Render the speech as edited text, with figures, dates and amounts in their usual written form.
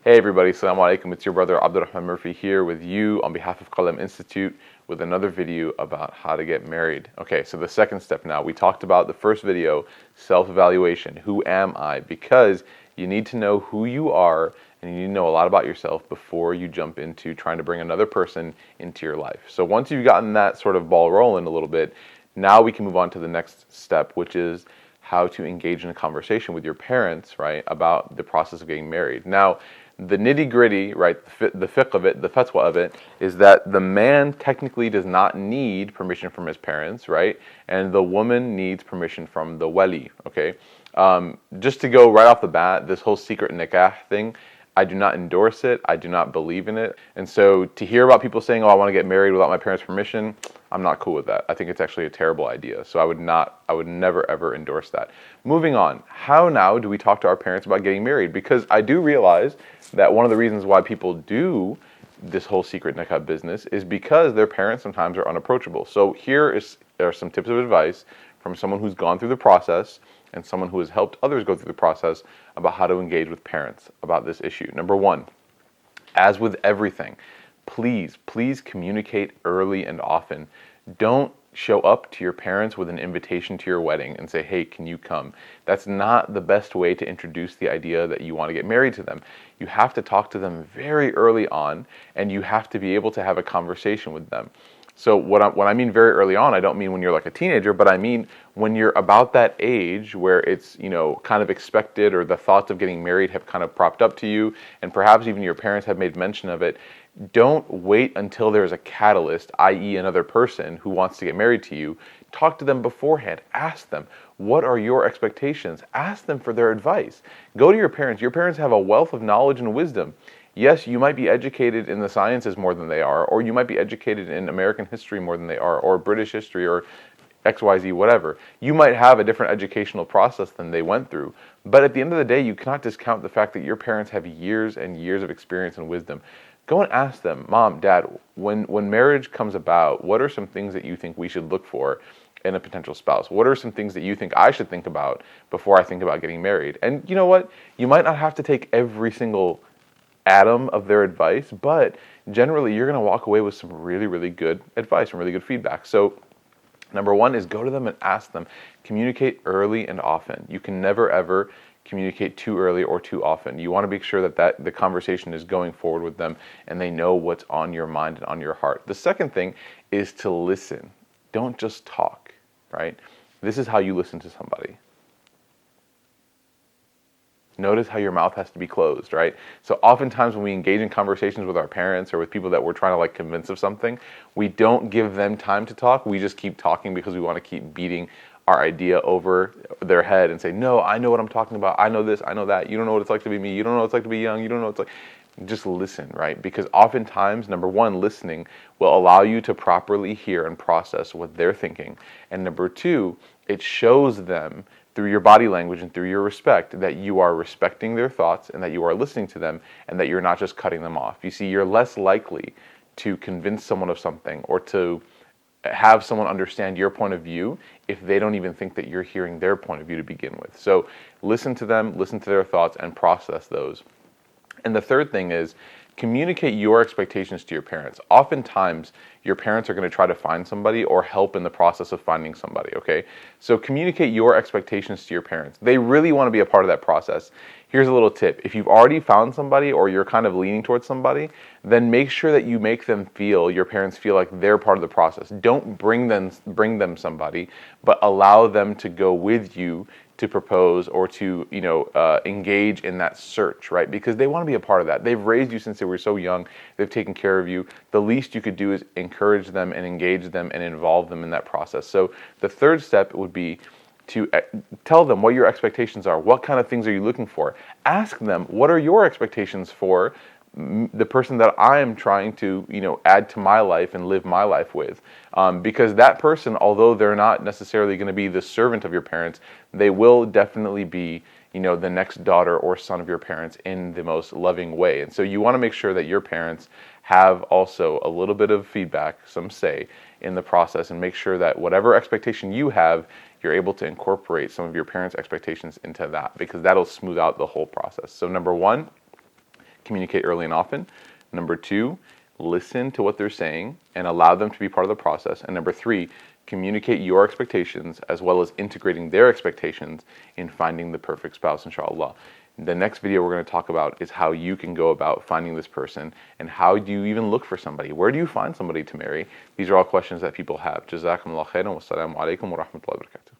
Hey everybody, Salam alaikum. It's your brother AbdelRahman Murphy here with you on behalf of Qalam Institute with another video about how to get married. Okay, so the second step now. We talked about the first video, self-evaluation. Who am I? Because you need to know who you are and you need to know a lot about yourself before you jump into trying to bring another person into your life. So once you've gotten that sort of ball rolling a little bit, now we can move on to the next step, which is how to engage in a conversation with your parents, right, about the process of getting married. Now, the nitty-gritty, right, the fiqh of it, the fatwa of it, is that the man technically does not need permission from his parents, right, and the woman needs permission from the wali, okay? Just to go right off the bat, this whole secret nikah thing, I do not endorse it. I do not believe in it. And so to hear about people saying, oh, I want to get married without my parents' permission, I'm not cool with that. I think it's actually a terrible idea. So I would never ever endorse that. Moving on, how now do we talk to our parents about getting married? Because I do realize that one of the reasons why people do this whole secret nikah business is because their parents sometimes are unapproachable. So here are some tips of advice from someone who's gone through the process and someone who has helped others go through the process about how to engage with parents about this issue. Number one, as with everything, please communicate early and often. Don't show up to your parents with an invitation to your wedding and say, hey, can you come? That's not the best way to introduce the idea that you want to get married to them. You have to talk to them very early on, and you have to be able to have a conversation with them. So when I mean very early on, I don't mean when you're like a teenager, but I mean when you're about that age where it's, kind of expected, or the thoughts of getting married have kind of propped up to you, and perhaps even your parents have made mention of it. Don't wait until there's a catalyst, i.e. another person who wants to get married to you. Talk to them beforehand. Ask them, what are your expectations? Ask them for their advice. Go to your parents. Your parents have a wealth of knowledge and wisdom. Yes, you might be educated in the sciences more than they are, or you might be educated in American history more than they are, or British history, or XYZ, whatever. You might have a different educational process than they went through. But at the end of the day, you cannot discount the fact that your parents have years and years of experience and wisdom. Go and ask them, Mom, Dad, when marriage comes about, what are some things that you think we should look for in a potential spouse? What are some things that you think I should think about before I think about getting married? And you know what? You might not have to take every single atom of their advice, but generally you're going to walk away with some really, really good advice and really good feedback. So number one is go to them and ask them. Communicate early and often. You can never ever communicate too early or too often. You want to make sure that the conversation is going forward with them and they know what's on your mind and on your heart. The second thing is to listen. Don't just talk, right? This is how you listen to somebody. Notice how your mouth has to be closed, right? So oftentimes when we engage in conversations with our parents or with people that we're trying to convince of something, we don't give them time to talk. We just keep talking because we want to keep beating our idea over their head and say, no, I know what I'm talking about. I know this, I know that. You don't know what it's like to be me. You don't know what it's like to be young. You don't know what it's like. Just listen, right? Because oftentimes, number one, listening will allow you to properly hear and process what they're thinking. And number two, it shows them through your body language and through your respect that you are respecting their thoughts and that you are listening to them and that you're not just cutting them off. You see, you're less likely to convince someone of something or to have someone understand your point of view if they don't even think that you're hearing their point of view to begin with. So listen to them, listen to their thoughts, and process those. And the third thing is communicate your expectations to your parents. Oftentimes, your parents are going to try to find somebody or help in the process of finding somebody, okay? So communicate your expectations to your parents. They really want to be a part of that process. Here's a little tip. If you've already found somebody or you're kind of leaning towards somebody, then make sure that you make them feel, your parents feel like they're part of the process. Don't bring them somebody, but allow them to go with you to propose or to engage in that search, right? Because they want to be a part of that. They've raised you since they were so young. They've taken care of you. The least you could do is encourage them and engage them and involve them in that process. So the third step would be to tell them what your expectations are. What kind of things are you looking for? Ask them, what are your expectations for the person that I am trying to, add to my life and live my life with? Because that person, although they're not necessarily going to be the servant of your parents, they will definitely be, the next daughter or son of your parents in the most loving way. And so you want to make sure that your parents have also a little bit of feedback, some say, in the process, and make sure that whatever expectation you have, you're able to incorporate some of your parents' expectations into that, because that'll smooth out the whole process. So number one, communicate early and often. Number 2, listen to what they're saying and allow them to be part of the process. And number 3, communicate your expectations as well as integrating their expectations in finding the perfect spouse, inshallah. The next video we're going to talk about is how you can go about finding this person, and how do you even look for somebody? Where do you find somebody to marry? These are all questions that people have. Jazakumullah khairan wa assalamu alaikum wa rahmatullahi wa barakatuh.